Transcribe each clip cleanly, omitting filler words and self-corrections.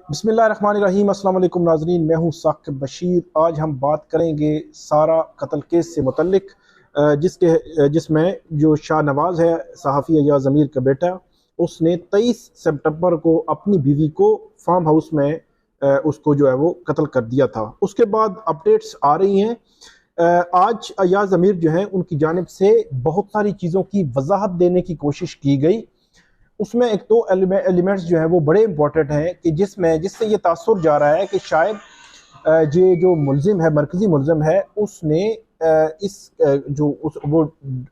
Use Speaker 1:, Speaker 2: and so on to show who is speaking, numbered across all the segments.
Speaker 1: बिस्मिल्लाहिर्रहमानिर्रहीम। अस्सलाम वालेकुम नाज़रीन, मैं हूँ साकिब बशीर। आज हम बात करेंगे सारा कत्ल केस से मुतल्लिक, जिसमें जो शाह नवाज़ है, सहाफ़ी अय्याज़ ज़मीर का बेटा, उसने 23 सितंबर को अपनी बीवी को फार्म हाउस में उसको जो है वो कत्ल कर दिया था। उसके बाद अपडेट्स आ रही हैं। आज अय्याज़ ज़मीर जो है उनकी जानिब से बहुत सारी चीज़ों की वजाहत देने की कोशिश की गई। उसमें एक तो एलिमेंट्स जो है वो बड़े इंपॉर्टेंट हैं कि जिससे ये तासुर जा रहा है कि शायद ये जो मुलजिम है, मरकज़ी मुलजिम है, उसने वो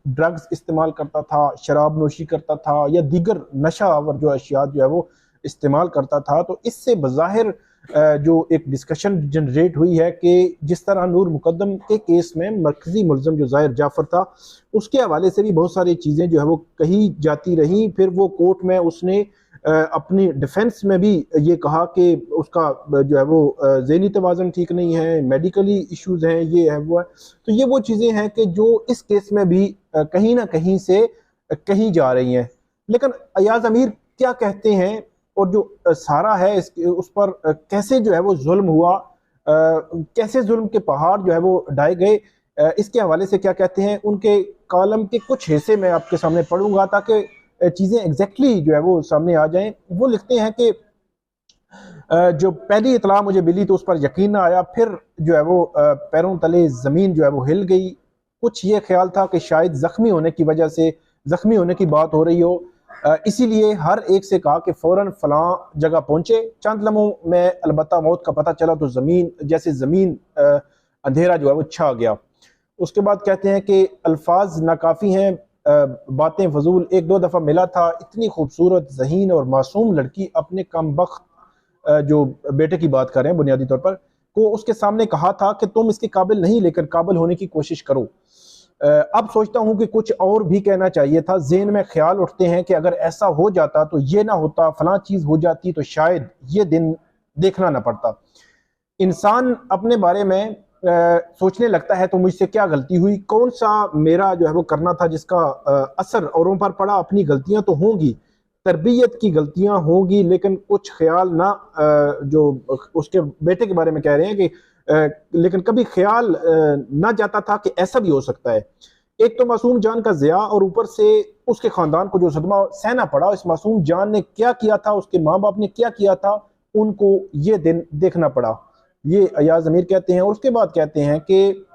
Speaker 1: ड्रग्स इस्तेमाल करता था, शराब नोशी करता था या दीगर नशा आवर जो अशिया जो है वो इस्तेमाल करता था। तो इससे बज़ाहिर जो एक डिस्कशन जनरेट हुई है कि जिस तरह नूर मुकद्दम के केस में मरकज़ी मुलज़म जो ज़ाहिर जाफ़र था, उसके हवाले से भी बहुत सारी चीज़ें जो है वो कही जाती रहीं। फिर वो कोर्ट में उसने अपनी डिफेंस में भी ये कहा कि उसका जो है वो ज़हनी तवाज़ुन ठीक नहीं है, मेडिकली इश्यूज़ हैं, ये है वो है। तो ये वो चीज़ें हैं कि जो इस केस में भी कहीं ना कहीं से कही जा रही हैं। लेकिन अय्याज़ अमीर क्या कहते हैं और जो सारा है उस पर कैसे जो है वो जुल्म हुआ, कैसे जुल्म के पहाड़ जो है वो ढाए गए, इसके हवाले से क्या कहते हैं। उनके कॉलम के कुछ हिस्से मैं आपके सामने पढ़ूंगा ताकि चीज़ें एग्जैक्टली जो है वो सामने आ जाएं। वो लिखते हैं कि जो पहली इतला मुझे मिली तो उस पर यकीन ना आया, फिर जो है वो पैरों तले ज़मीन जो है वो हिल गई। कुछ ये ख्याल था कि शायद ज़ख्मी होने की वजह से, ज़ख्मी होने की बात हो रही हो, इसीलिए हर एक से कहा कि फ़ौरन फ़लाँ जगह पहुँचे। चंद लम्हों में अलबत्ता मौत का पता चला तो ज़मीन अंधेरा जो है वो छा गया। उसके बाद कहते हैं कि अल्फाज नाकाफ़ी हैं, बातें फजूल। एक दो दफ़ा मिला था, इतनी खूबसूरत, ज़हीन और मासूम लड़की अपने कमबख्त जो बेटे की बात कर रहे हैं बुनियादी तौर पर, को उसके सामने कहा था कि तुम इसके काबिल नहीं, लेकर काबिल होने की कोशिश करो। अब सोचता हूँ कि कुछ और भी कहना चाहिए था। ज़हन में ख्याल उठते हैं कि अगर ऐसा हो जाता तो ये ना होता, फलां चीज़ हो जाती तो शायद ये दिन देखना ना पड़ता। इंसान अपने बारे में सोचने लगता है तो मुझसे क्या गलती हुई, कौन सा मेरा जो है वो करना था जिसका असर औरों पर पड़ा। अपनी गलतियां तो होंगी, तरबियत की गलतियां होंगी, लेकिन कुछ ख्याल ना, जो उसके बेटे के बारे में कह रहे हैं कि लेकिन कभी ख्याल ना जाता था कि ऐसा भी हो सकता है। एक तो मासूम जान का ज़िया और ऊपर से उसके ख़ानदान को जो सदमा सहना पड़ा। इस मासूम जान ने क्या किया था, उसके माँ बाप ने क्या किया था, उनको ये दिन देखना पड़ा। ये अय्याज़ ज़मीर कहते हैं। और उसके बाद कहते हैं कि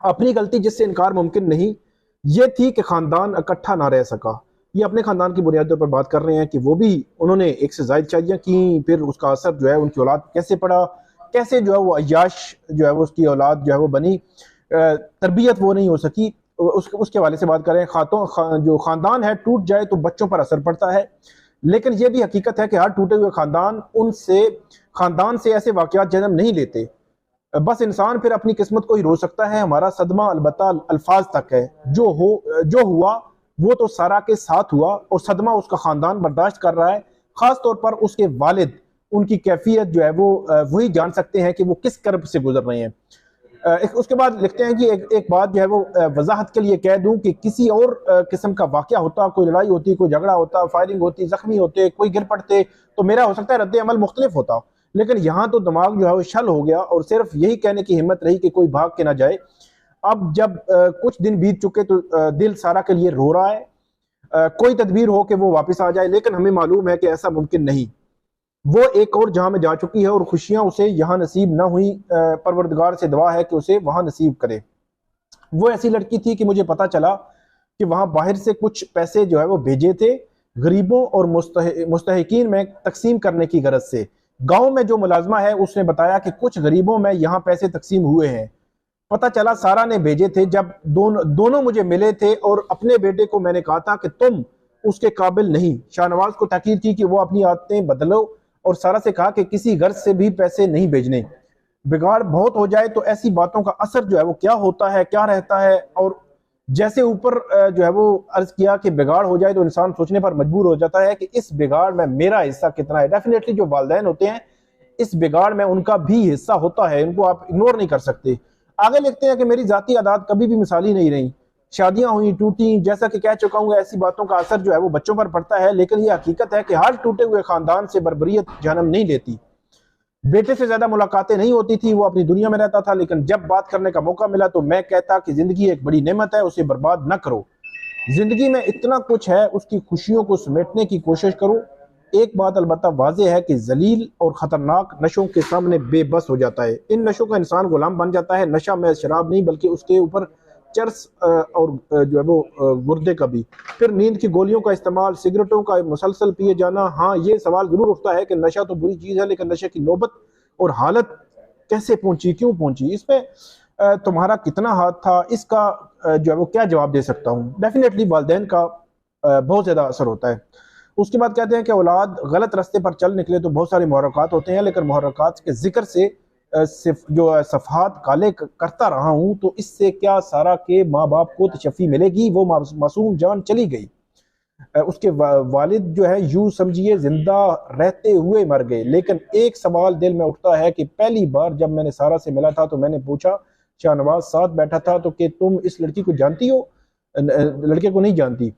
Speaker 1: अपनी गलती जिससे इनकार मुमकिन नहीं, ये थी कि ख़ानदान इकट्ठा ना रह सका। ये अपने ख़ानदान की बुनियादों पर बात कर रहे हैं कि वो भी, उन्होंने एक से ज़ायद शादियाँ की, फिर उसका असर जो है उनकी औलाद कैसे पड़ा, कैसे जो है वो अय्याश जो है वो उसकी औलाद जो है वो बनी, तरबियत वो नहीं हो सकी। उसके हवाले से बात करें। जो ख़ानदान है टूट जाए तो बच्चों पर असर पड़ता है, लेकिन यह भी हकीकत है कि हर टूटे हुए ख़ानदान से ऐसे वाक़यात जन्म नहीं लेते। बस इंसान फिर अपनी किस्मत को ही रो सकता है। हमारा सदमा अलबत्ता अल्फाज तक है। जो हुआ वो तो सारा के साथ हुआ, और सदमा उसका ख़ानदान बर्दाश्त कर रहा है। ख़ास तौर पर उसके वालिद, उनकी कैफियत जो है वो वही जान सकते हैं कि वो किस कर्ब से गुजर रहे हैं। उसके बाद लिखते हैं कि एक बात जो है वो वजाहत के लिए कह दूं कि किसी और किस्म का वाक़या होता, कोई लड़ाई होती, कोई झगड़ा होता, फायरिंग होती, जख्मी होते, कोई गिर पड़ते, तो मेरा हो सकता है रद्द अमल मुख्तलिफ होता। लेकिन यहाँ तो दिमाग जो है वो शल हो गया और सिर्फ यही कहने की हिम्मत रही कि कोई भाग के ना जाए। अब जब कुछ दिन बीत चुके तो दिल सारा के लिए रो रहा है। कोई तदबीर हो कि वो वापस आ जाए, लेकिन हमें मालूम है कि ऐसा मुमकिन नहीं। वो एक और जहां में जा चुकी है और खुशियां उसे यहाँ नसीब ना हुई। परवरदिगार से दुआ है कि उसे वहां नसीब करे। वो ऐसी लड़की थी कि मुझे पता चला कि वहां बाहर से कुछ पैसे जो है वो भेजे थे गरीबों और मुस्तहिकीन में तकसीम करने की गरज से। गांव में जो मुलाजमा है उसने बताया कि कुछ गरीबों में यहाँ पैसे तकसीम हुए हैं। पता चला सारा ने भेजे थे। जब दोनों मुझे मिले थे और अपने बेटे को मैंने कहा था कि तुम उसके काबिल नहीं। शाहनवाज को ताकीद की कि वो अपनी आदतें बदलो और सारा से कहा कि किसी गर्ज से भी पैसे नहीं भेजने। बिगाड़ बहुत हो जाए तो ऐसी बातों का असर जो है वो क्या होता है, क्या रहता है। और जैसे ऊपर जो है वो अर्ज किया कि बिगाड़ हो जाए तो इंसान सोचने पर मजबूर हो जाता है कि इस बिगाड़ में मेरा हिस्सा कितना है। डेफिनेटली जो वालिदैन होते हैं इस बिगाड़ में उनका भी हिस्सा होता है, इनको आप इग्नोर नहीं कर सकते। आगे लिखते हैं कि मेरी जाती आदत कभी भी मिसाली नहीं रही, शादियां हुई टूटी, जैसा कि कह चुका हूँ ऐसी बातों का असर जो है वो बच्चों पर पड़ता है, लेकिन ये हकीकत है कि हर टूटे हुए खानदान से बर्बरियत जन्म नहीं लेती। बेटे से ज्यादा मुलाकातें नहीं होती थी, वो अपनी दुनिया में रहता था, लेकिन जब बात करने का मौका मिला तो मैं कहता कि जिंदगी एक बड़ी नेमत है, उसे बर्बाद न करो। जिंदगी में इतना कुछ है, उसकी खुशियों को समेटने की कोशिश करो। एक बात अलबत्ता वाज़ेह है कि जलील और ख़तरनाक नशों के सामने बेबस हो जाता है। इन नशों का इंसान गुलाम बन जाता है। नशा में शराब नहीं बल्कि उसके ऊपर चर्स और जो है वो गुर्दे का भी। फिर नींद की गोलियों का इस्तेमाल, सिगरेटों का मुसलसल पिए जाना। हाँ, ये सवाल ज़रूर उठता है कि नशा तो बुरी चीज़ है, लेकिन नशे की नौबत और हालत कैसे पहुंची, क्यों पहुंची, इसमें तुम्हारा कितना हाथ था, इसका जो है वो क्या जवाब दे सकता हूँ। डेफिनेटली वालिदैन का बहुत ज़्यादा असर होता है। उसके बाद कहते हैं कि औलाद गलत रास्ते पर चल निकले तो बहुत सारे मुहर्रकात होते हैं, लेकिन मुहर्रकात के जिक्र से सिर्फ जो सफ़हात काले करता रहा हूँ तो इससे क्या सारा के माँ बाप को तशफ़ी मिलेगी। वो मासूम जान चली गई, उसके वालिद जो है यूं समझिए जिंदा रहते हुए मर गए। लेकिन एक सवाल दिल में उठता है कि पहली बार जब मैंने सारा से मिला था तो मैंने पूछा, शाहनवाज साथ बैठा था, तो कि तुम इस लड़की को जानती हो? लड़के को नहीं जानती,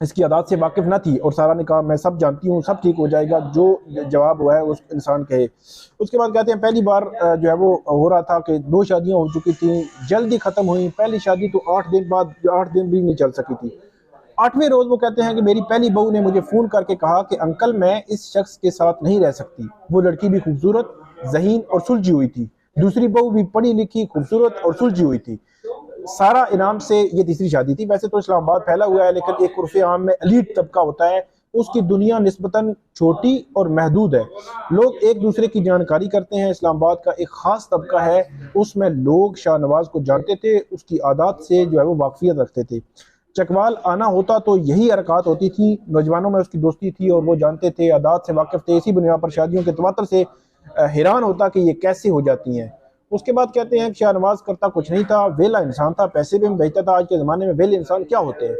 Speaker 1: इसकी आदत से वाकिफ ना थी। और सारा ने कहा मैं सब जानती हूँ, सब ठीक हो जाएगा, जो जवाब हुआ है उस इंसान कहे। उसके बाद कहते हैं पहली बार जो है वो हो रहा था कि 2 शादियां हो चुकी थी, जल्दी खत्म हुई। पहली शादी तो 8 दिन बाद, 8 दिन भी नहीं चल सकी थी। 8वें रोज वो कहते हैं कि मेरी पहली बहू ने मुझे फोन करके कहा कि अंकल मैं इस शख्स के साथ नहीं रह सकती। वो लड़की भी खूबसूरत, ज़हीन और सुलझी हुई थी। दूसरी बहू भी पढ़ी लिखी, खूबसूरत और सुलझी हुई थी। सारा इनाम से ये तीसरी शादी थी। वैसे तो इस्लामाबाद फैला हुआ है, लेकिन एक उर्फ़े आम में एलीट तबका होता है, उसकी दुनिया निस्बतन छोटी और महदूद है। लोग एक दूसरे की जानकारी करते हैं। इस्लामाबाद का एक ख़ास तबका है, उसमें लोग शाहनवाज को जानते थे, उसकी आदत से जो है वो वाकफियत रखते थे। चकवाल आना होता तो यही हरकत होती थी। नौजवानों में उसकी दोस्ती थी और वो जानते थे, आदात से वाकिफ थे। इसी बुनियाद पर शादियों के तवातर से हैरान होता कि ये कैसे हो जाती हैं। उसके बाद कहते हैं कि शाहनवाज करता कुछ नहीं था, वेला इंसान था, पैसे भी भेजता था। आज के ज़माने में वेले इंसान क्या होते हैं?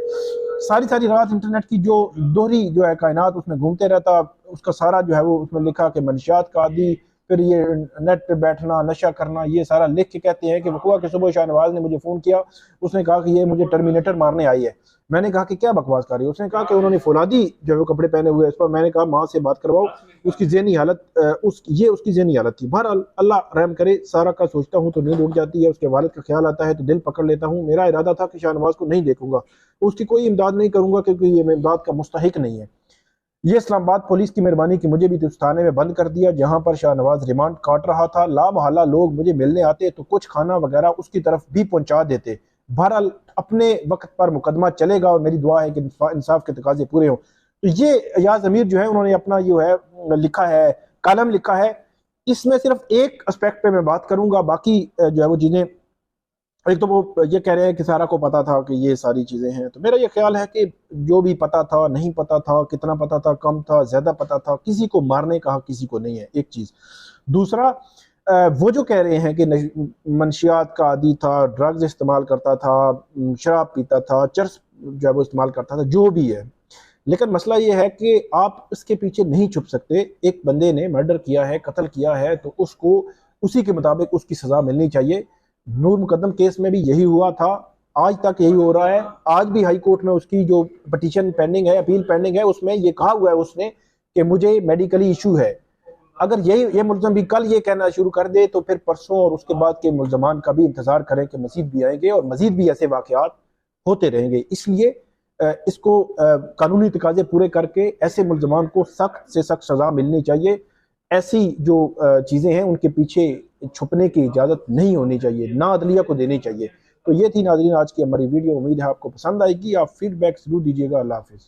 Speaker 1: सारी सारी रात इंटरनेट की जो दोहरी जो है कायनात उसमें घूमते रहता। उसका सारा जो है वो उसमें लिखा कि मंशियात का आदि, फिर ये नेट पे बैठना, नशा करना, ये सारा लिख के कहते हैं कि वकुआ के सुबह शाहनवाज ने मुझे फ़ोन किया, उसने कहा कि ये मुझे टर्मिनेटर मारने आई है। मैंने कहा कि क्या बकवास कर रही है? उसने कहा कि उन्होंने फौलादी जो है वो कपड़े पहने हुए। इस पर मैंने कहा माँ से बात करवाओ, उसकी ज़हनी हालत उसकी ज़हनी हालत थी। बहरहाल अल्लाह रहम करे। सारा का सोचता हूँ तो नींद उड़ जाती है, उसके वालिद का ख्याल आता है तो दिल पकड़ लेता हूँ। मेरा इरादा था कि शाहनवाज को नहीं देखूंगा, उसकी कोई इमदाद नहीं करूंगा, क्योंकि ये इमदाद का मुस्तहिक नहीं है। ये इस्लामाबाद पुलिस की मेहरबानी की मुझे भी उस थाने में बंद कर दिया जहां पर शाहनवाज रिमांड काट रहा था। लामहला लोग मुझे मिलने आते तो कुछ खाना वगैरह उसकी तरफ भी पहुंचा देते। बहरहाल अपने वक्त पर मुकदमा चलेगा और मेरी दुआ है कि इंसाफ के तकाजे पूरे हों। तो ये याज अमीर जो है उन्होंने अपना जो है लिखा है, कॉलम लिखा है। इसमें सिर्फ एक एस्पेक्ट पे मैं बात करूंगा, बाकी जो है वो चीज़ें, एक तो वो ये कह रहे हैं कि सारा को पता था कि ये सारी चीज़ें हैं। तो मेरा ये ख्याल है कि जो भी पता था, नहीं पता था, कितना पता था, कम था, ज़्यादा पता था, किसी को मारने का हक किसी को नहीं है, एक चीज़। दूसरा, वो जो कह रहे हैं कि मंशियात का आदी था, ड्रग्स इस्तेमाल करता था, शराब पीता था, चर्स जो है वो इस्तेमाल करता था, जो भी है, लेकिन मसला ये है कि आप इसके पीछे नहीं छुप सकते। एक बंदे ने मर्डर किया है, कत्ल किया है, तो उसको उसी के मुताबिक उसकी सज़ा मिलनी चाहिए। नूर मुकदम केस में भी यही हुआ था, आज तक यही हो रहा है। आज भी हाई कोर्ट में उसकी जो पिटीशन पेंडिंग है, अपील पेंडिंग है, उसमें ये कहा हुआ है उसने कि मुझे मेडिकली इशू है। अगर ये मुलजम भी कल ये कहना शुरू कर दे तो फिर परसों और उसके बाद के मुलजमान का भी इंतजार करें कि मजीद भी आएंगे और मजीद भी ऐसे वाकयात होते रहेंगे। इसलिए इसको कानूनी तकाजे पूरे करके ऐसे मुलजमान को सख्त से सख्त सजा मिलनी चाहिए। ऐसी जो चीज़ें हैं उनके पीछे छुपने की इजाज़त नहीं होनी चाहिए, ना अदलिया को देनी चाहिए। तो ये थी नाज़रीन आज की हमारी वीडियो, उम्मीद है आपको पसंद आएगी। आप फीडबैक जरूर दीजिएगा। अल्लाह हाफिज़।